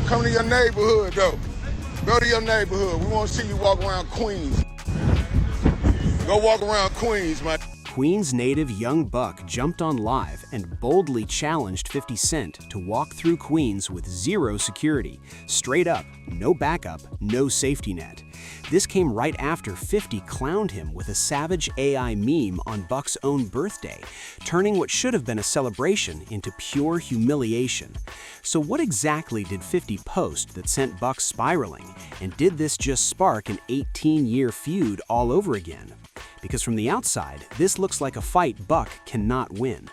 Come to your neighborhood, though. Go to your neighborhood. We want to see you walk around Queens. Go walk around Queens, man. Queens native Young Buck jumped on live and boldly challenged 50 Cent to walk through Queens with zero security, straight up, no backup, no safety net. This came right after 50 clowned him with a savage AI meme on Buck's own birthday, turning what should have been a celebration into pure humiliation. So what exactly did 50 post that sent Buck spiraling, and did this just spark an 18-year feud all over again? Because from the outside, this looks like a fight Buck cannot win.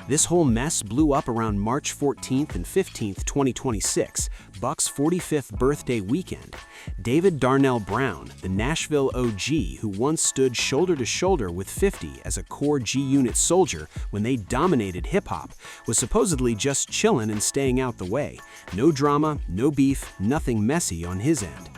This whole mess blew up around March 14th and 15th, 2026, Buck's 45th birthday weekend. David Darnell Brown, the Nashville OG who once stood shoulder to shoulder with 50 as a core G-Unit soldier when they dominated hip-hop, was supposedly just chillin' and staying out the way. No drama, no beef, nothing messy on his end.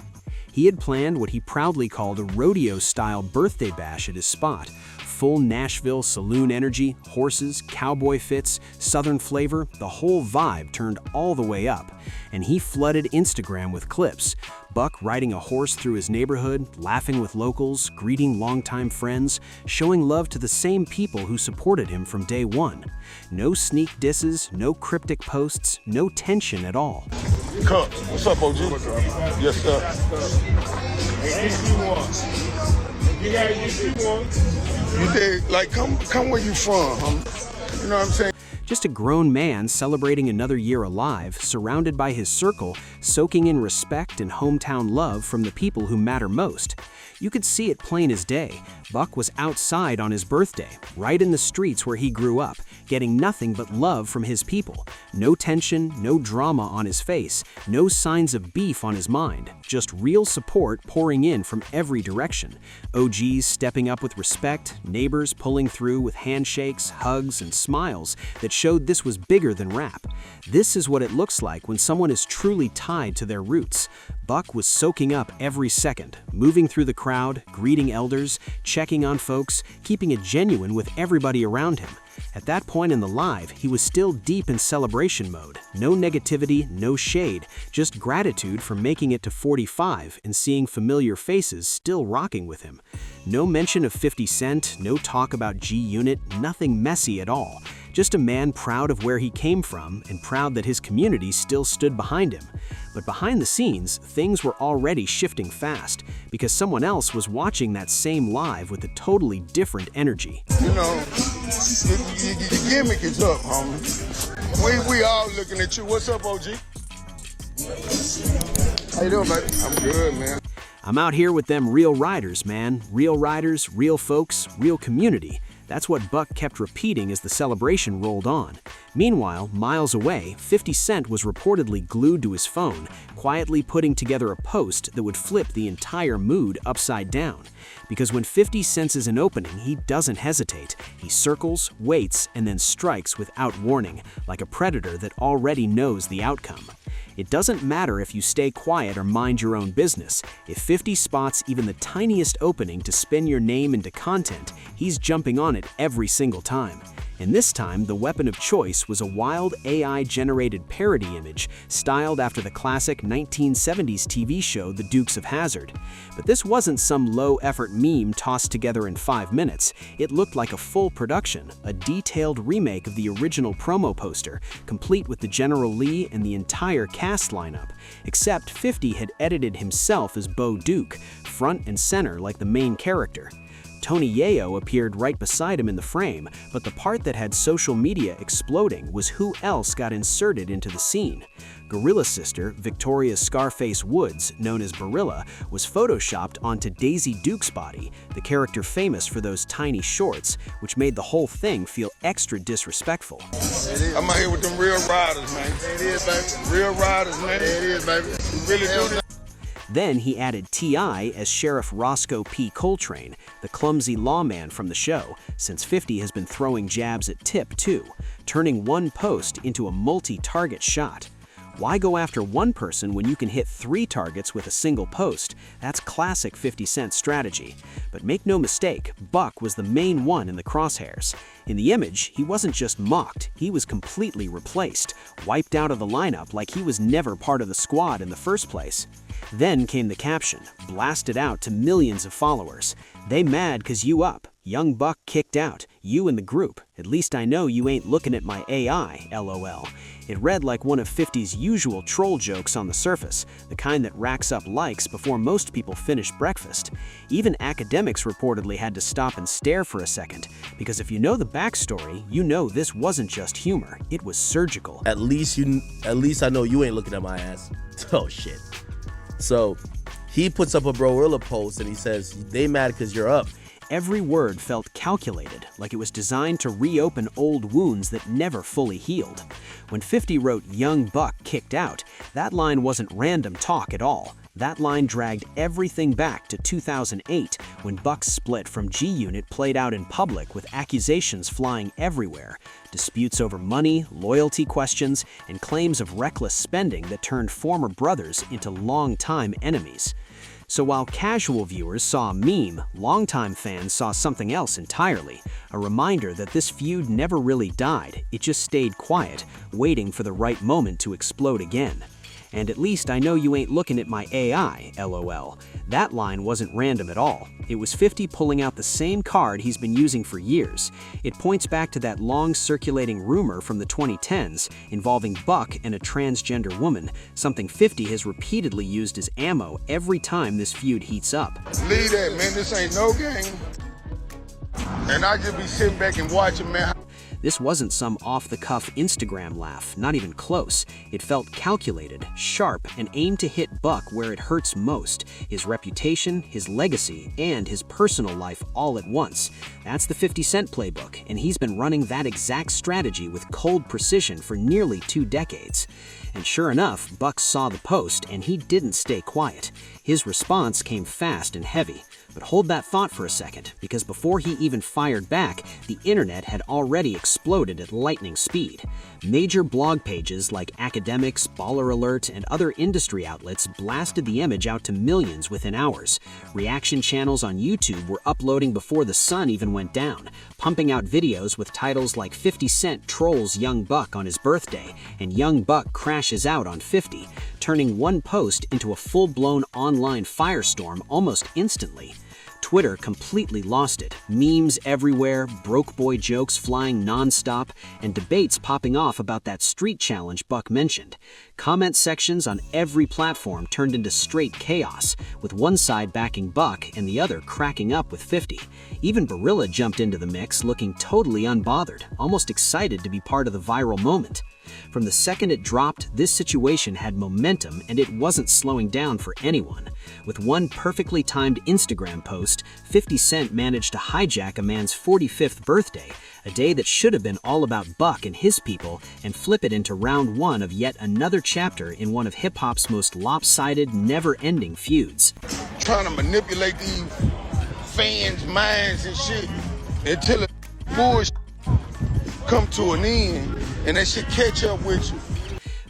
He had planned what he proudly called a rodeo-style birthday bash at his spot. Full Nashville saloon energy, horses, cowboy fits, southern flavor, the whole vibe turned all the way up. And he flooded Instagram with clips. Buck riding a horse through his neighborhood, laughing with locals, greeting longtime friends, showing love to the same people who supported him from day one. No sneak disses, no cryptic posts, no tension at all. Cups. What's up, OG? Yes, sir. You did, like, come where you from, homie. You know what I'm saying? Just a grown man celebrating another year alive, surrounded by his circle, soaking in respect and hometown love from the people who matter most. You could see it plain as day. Buck was outside on his birthday, right in the streets where he grew up, getting nothing but love from his people. No tension, no drama on his face, no signs of beef on his mind, just real support pouring in from every direction. OGs stepping up with respect, neighbors pulling through with handshakes, hugs, and smiles that showed this was bigger than rap. This is what it looks like when someone is truly tied to their roots. Buck was soaking up every second, moving through the crowd, greeting elders, checking on folks, keeping it genuine with everybody around him. At that point in the live, he was still deep in celebration mode. No negativity, no shade, just gratitude for making it to 45 and seeing familiar faces still rocking with him. No mention of 50 Cent, no talk about G-Unit, nothing messy at all. Just a man proud of where he came from and proud that his community still stood behind him. But behind the scenes, things were already shifting fast because someone else was watching that same live with a totally different energy. You know, the gimmick is up, homie. We all looking at you. What's up, OG? How you doing, baby? I'm good, man. I'm out here with them real riders, man. Real riders, real folks, real community. That's what Buck kept repeating as the celebration rolled on. Meanwhile, miles away, 50 Cent was reportedly glued to his phone, quietly putting together a post that would flip the entire mood upside down. Because when 50 senses an opening, he doesn't hesitate. He circles, waits, and then strikes without warning, like a predator that already knows the outcome. It doesn't matter if you stay quiet or mind your own business. If 50 spots even the tiniest opening to spin your name into content, he's jumping on it every single time. And this time, the weapon of choice was a wild AI-generated parody image styled after the classic 1970s TV show The Dukes of Hazzard. But this wasn't some low-effort meme tossed together in 5 minutes. It looked like a full production, a detailed remake of the original promo poster, complete with the General Lee and the entire cast lineup. Except 50 had edited himself as Bo Duke, front and center like the main character. Tony Yayo appeared right beside him in the frame, but the part that had social media exploding was who else got inserted into the scene. Gorilla's sister, Victoria Scarface Woods, known as Barilla, was photoshopped onto Daisy Duke's body, the character famous for those tiny shorts, which made the whole thing feel extra disrespectful. I'm out here with them real riders, man. It is, baby. Real riders, man. It is, baby. We really do this. Then he added T.I. as Sheriff Roscoe P. Coltrane, the clumsy lawman from the show, since 50 has been throwing jabs at Tip too, turning one post into a multi-target shot. Why go after one person when you can hit 3 targets with a single post? That's classic 50 Cent strategy. But make no mistake, Buck was the main one in the crosshairs. In the image, he wasn't just mocked, he was completely replaced, wiped out of the lineup like he was never part of the squad in the first place. Then came the caption, blasted out to millions of followers. "They mad 'cause you up. Young Buck kicked out. You in the group. At least I know you ain't looking at my AI, LOL." It read like one of 50's usual troll jokes on the surface, the kind that racks up likes before most people finish breakfast. Even academics reportedly had to stop and stare for a second, because if you know the backstory, you know this wasn't just humor, it was surgical. At least I know you ain't looking at my ass. Oh shit. So he puts up a Broilla post and he says, "They mad because you're up." Every word felt calculated, like it was designed to reopen old wounds that never fully healed. When 50 wrote "Young Buck kicked out," that line wasn't random talk at all. That line dragged everything back to 2008, when Buck's split from G-Unit played out in public with accusations flying everywhere, disputes over money, loyalty questions, and claims of reckless spending that turned former brothers into longtime enemies. So while casual viewers saw a meme, longtime fans saw something else entirely, a reminder that this feud never really died, it just stayed quiet, waiting for the right moment to explode again. And at least I know you ain't looking at my AI, LOL. That line wasn't random at all. It was 50 pulling out the same card he's been using for years. It points back to that long circulating rumor from the 2010s involving Buck and a transgender woman, something 50 has repeatedly used as ammo every time this feud heats up. Leave that, man. This ain't no game. And I just be sitting back and watching, man. This wasn't some off-the-cuff Instagram laugh, not even close. It felt calculated, sharp, and aimed to hit Buck where it hurts most, his reputation, his legacy, and his personal life all at once. That's the 50 Cent playbook, and he's been running that exact strategy with cold precision for nearly 2 decades. And sure enough, Buck saw the post, and he didn't stay quiet. His response came fast and heavy. But hold that thought for a second, because before he even fired back, the internet had already exploded at lightning speed. Major blog pages like Academics, Baller Alert, and other industry outlets blasted the image out to millions within hours. Reaction channels on YouTube were uploading before the sun even went down, pumping out videos with titles like 50 Cent trolls Young Buck on his birthday, and Young Buck crashes out on 50, turning one post into a full-blown online firestorm almost instantly. Twitter completely lost it. Memes everywhere, broke boy jokes flying non-stop, and debates popping off about that street challenge Buck mentioned. Comment sections on every platform turned into straight chaos, with one side backing Buck and the other cracking up with 50. Even Barilla jumped into the mix looking totally unbothered, almost excited to be part of the viral moment. From the second it dropped, this situation had momentum and it wasn't slowing down for anyone. With one perfectly timed Instagram post, 50 Cent managed to hijack a man's 45th birthday, a day that should have been all about Buck and his people, and flip it into round 1 of yet another chapter in one of hip-hop's most lopsided, never-ending feuds. Trying to manipulate these fans' minds and shit until the bullshit come to an end and that shit catch up with you.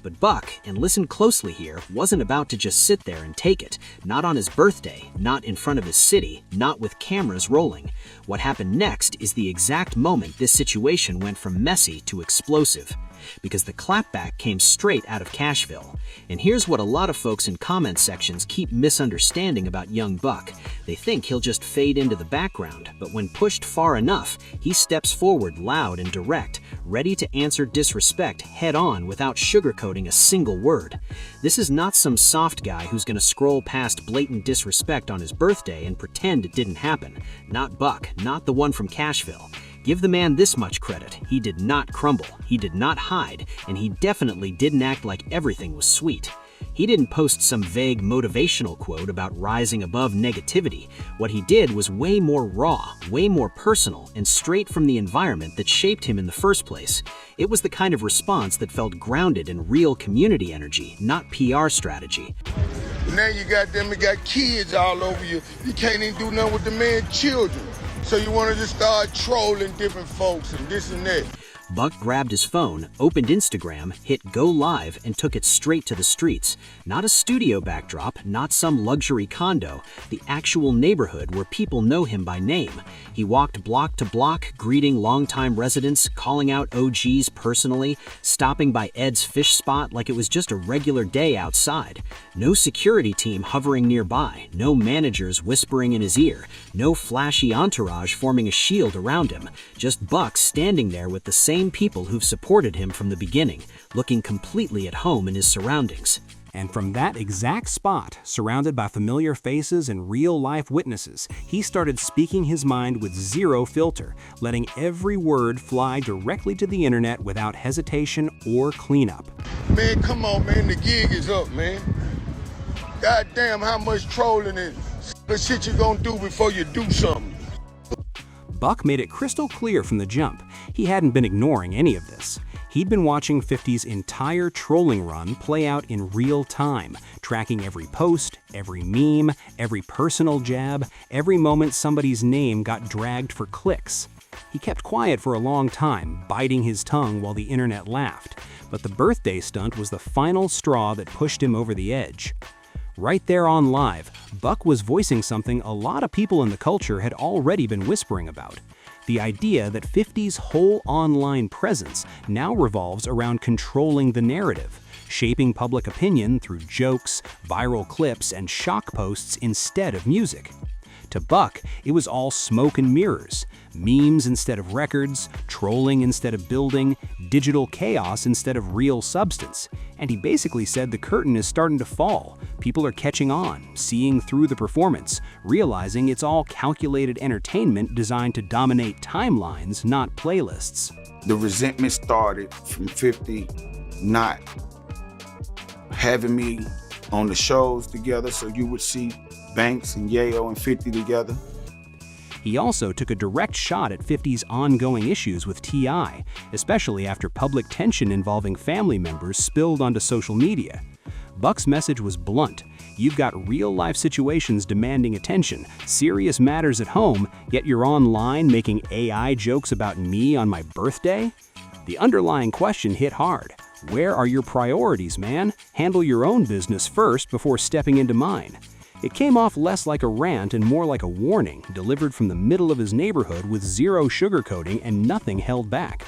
But Buck, and listen closely here, wasn't about to just sit there and take it. Not on his birthday, not in front of his city, not with cameras rolling. What happened next is the exact moment this situation went from messy to explosive. Because the clapback came straight out of Cashville. And here's what a lot of folks in comment sections keep misunderstanding about Young Buck. They think he'll just fade into the background, but when pushed far enough, he steps forward loud and direct, ready to answer disrespect head-on without sugarcoating a single word. This is not some soft guy who's gonna scroll past blatant disrespect on his birthday and pretend it didn't happen. Not Buck, not the one from Cashville. Give the man this much credit, he did not crumble, he did not hide, and he definitely didn't act like everything was sweet. He didn't post some vague motivational quote about rising above negativity. What he did was way more raw, way more personal, and straight from the environment that shaped him in the first place. It was the kind of response that felt grounded in real community energy, not PR strategy. Now you got kids all over you. You can't even do nothing with the man's children. So you want to just start trolling different folks and this and that. Buck grabbed his phone, opened Instagram, hit go live, and took it straight to the streets. Not a studio backdrop, not some luxury condo, the actual neighborhood where people know him by name. He walked block to block, greeting longtime residents, calling out OGs personally, stopping by Ed's fish spot like it was just a regular day outside. No security team hovering nearby, no managers whispering in his ear, no flashy entourage forming a shield around him, just Buck standing there with the same people who've supported him from the beginning, looking completely at home in his surroundings. And from that exact spot, surrounded by familiar faces and real-life witnesses, he started speaking his mind with zero filter, letting every word fly directly to the internet without hesitation or cleanup. Man, come on, man, the gig is up, man. Goddamn, how much trolling and shit you gonna do before you do something? Buck made it crystal clear from the jump. He hadn't been ignoring any of this. He'd been watching 50's entire trolling run play out in real time, tracking every post, every meme, every personal jab, every moment somebody's name got dragged for clicks. He kept quiet for a long time, biting his tongue while the internet laughed. But the birthday stunt was the final straw that pushed him over the edge. Right there on live, Buck was voicing something a lot of people in the culture had already been whispering about. The idea that 50's whole online presence now revolves around controlling the narrative, shaping public opinion through jokes, viral clips, and shock posts instead of music. To Buck, it was all smoke and mirrors, memes instead of records, trolling instead of building, digital chaos instead of real substance. And he basically said the curtain is starting to fall. People are catching on, seeing through the performance, realizing it's all calculated entertainment designed to dominate timelines, not playlists. The resentment started from 50 not having me on the shows together, so you would see Banks and Yayo and 50 together. He also took a direct shot at 50's ongoing issues with T.I., especially after public tension involving family members spilled onto social media. Buck's message was blunt. You've got real-life situations demanding attention, serious matters at home, yet you're online making AI jokes about me on my birthday? The underlying question hit hard. Where are your priorities, man? Handle your own business first before stepping into mine. It came off less like a rant and more like a warning, delivered from the middle of his neighborhood with zero sugarcoating and nothing held back.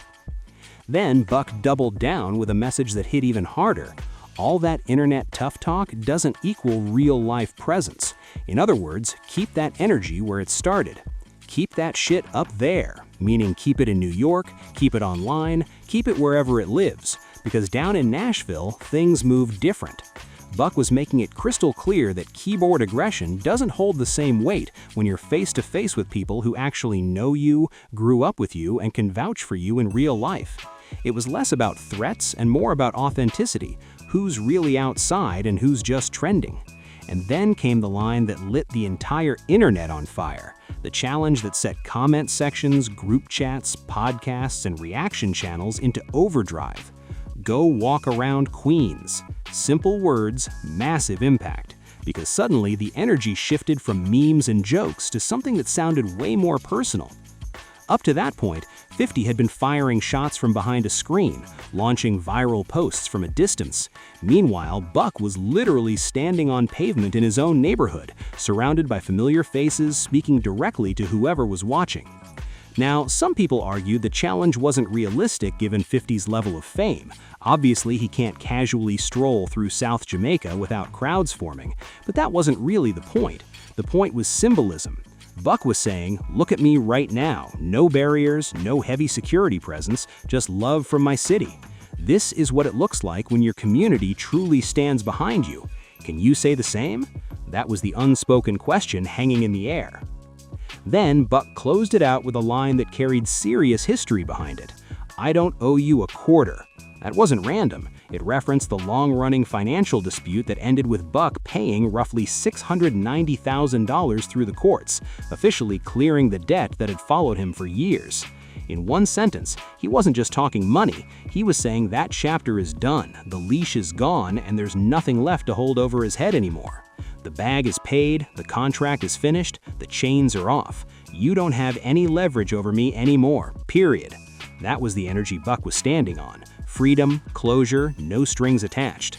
Then Buck doubled down with a message that hit even harder. All that internet tough talk doesn't equal real-life presence. In other words, keep that energy where it started. Keep that shit up there, meaning keep it in New York, keep it online, keep it wherever it lives, because down in Nashville, things move different. Buck was making it crystal clear that keyboard aggression doesn't hold the same weight when you're face-to-face with people who actually know you, grew up with you, and can vouch for you in real life. It was less about threats and more about authenticity, who's really outside and who's just trending. And then came the line that lit the entire internet on fire, the challenge that set comment sections, group chats, podcasts, and reaction channels into overdrive. Go walk around Queens. Simple words, massive impact. Because suddenly the energy shifted from memes and jokes to something that sounded way more personal. Up to that point, 50 had been firing shots from behind a screen, launching viral posts from a distance. Meanwhile, Buck was literally standing on pavement in his own neighborhood, surrounded by familiar faces, speaking directly to whoever was watching. Now, some people argued the challenge wasn't realistic given 50's level of fame. Obviously, he can't casually stroll through South Jamaica without crowds forming, but that wasn't really the point. The point was symbolism. Buck was saying, look at me right now, no barriers, no heavy security presence, just love from my city. This is what it looks like when your community truly stands behind you. Can you say the same? That was the unspoken question hanging in the air. Then Buck closed it out with a line that carried serious history behind it. I don't owe you a quarter. That wasn't random. It referenced the long-running financial dispute that ended with Buck paying roughly $690,000 through the courts, officially clearing the debt that had followed him for years. In one sentence, he wasn't just talking money, he was saying that chapter is done, the leash is gone, and there's nothing left to hold over his head anymore. The bag is paid, the contract is finished, the chains are off. You don't have any leverage over me anymore, period. That was the energy Buck was standing on. Freedom, closure, no strings attached.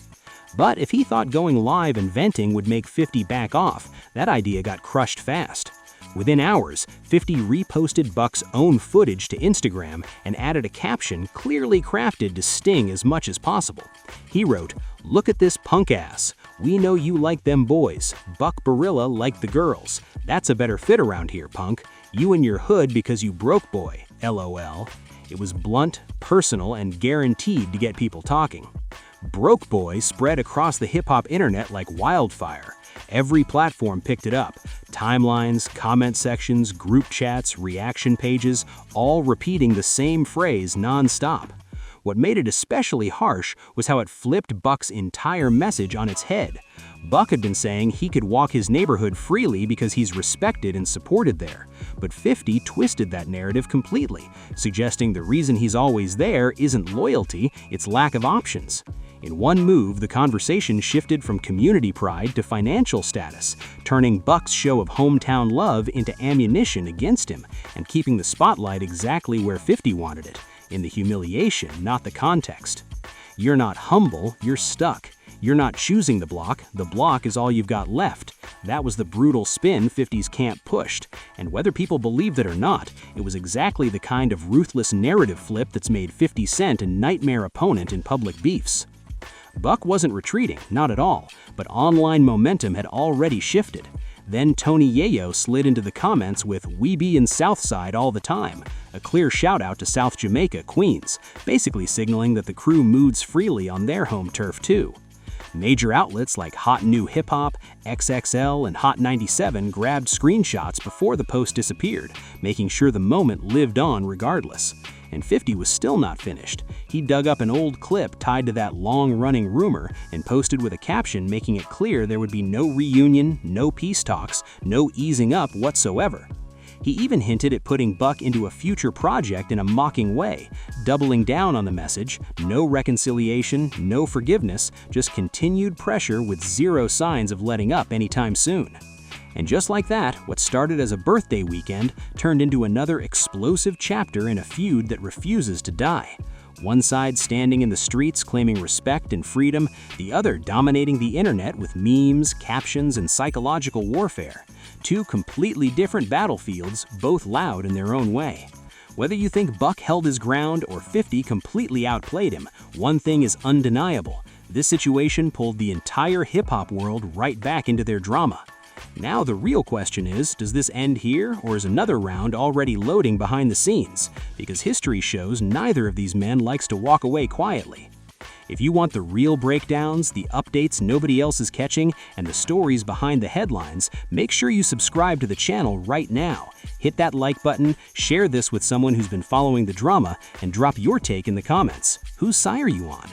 But if he thought going live and venting would make 50 back off, that idea got crushed fast. Within hours, 50 reposted Buck's own footage to Instagram and added a caption clearly crafted to sting as much as possible. He wrote, "Look at this punk ass. We know you like them boys. Buck Barilla like the girls. That's a better fit around here, punk. You and your hood because you broke boy. LOL." It was blunt, personal, and guaranteed to get people talking. Broke boy spread across the hip-hop internet like wildfire. Every platform picked it up. Timelines, comment sections, group chats, reaction pages, all repeating the same phrase non-stop. What made it especially harsh was how it flipped Buck's entire message on its head. Buck had been saying he could walk his neighborhood freely because he's respected and supported there. But 50 twisted that narrative completely, suggesting the reason he's always there isn't loyalty, it's lack of options. In one move, the conversation shifted from community pride to financial status, turning Buck's show of hometown love into ammunition against him and keeping the spotlight exactly where 50 wanted it, in the humiliation, not the context. You're not humble, you're stuck. You're not choosing the block is all you've got left. That was the brutal spin 50's camp pushed, and whether people believed it or not, it was exactly the kind of ruthless narrative flip that's made 50 Cent a nightmare opponent in public beefs. Buck wasn't retreating, not at all, but online momentum had already shifted. Then Tony Yayo slid into the comments with "We be in Southside all the time," a clear shout out to South Jamaica, Queens, basically signaling that the crew moods freely on their home turf too. Major outlets like Hot New Hip Hop, XXL, and Hot 97 grabbed screenshots before the post disappeared, making sure the moment lived on regardless. And 50 was still not finished. He dug up an old clip tied to that long-running rumor and posted with a caption making it clear there would be no reunion, no peace talks, no easing up whatsoever. He even hinted at putting Buck into a future project in a mocking way, doubling down on the message, no reconciliation, no forgiveness, just continued pressure with zero signs of letting up anytime soon. And just like that, what started as a birthday weekend turned into another explosive chapter in a feud that refuses to die. One side standing in the streets claiming respect and freedom, the other dominating the internet with memes, captions, and psychological warfare. Two completely different battlefields, both loud in their own way. Whether you think Buck held his ground or 50 completely outplayed him, one thing is undeniable. This situation pulled the entire hip-hop world right back into their drama. Now the real question is, does this end here, or is another round already loading behind the scenes? Because history shows neither of these men likes to walk away quietly. If you want the real breakdowns, the updates nobody else is catching, and the stories behind the headlines, make sure you subscribe to the channel right now. Hit that like button, share this with someone who's been following the drama, and drop your take in the comments. Whose side are you on?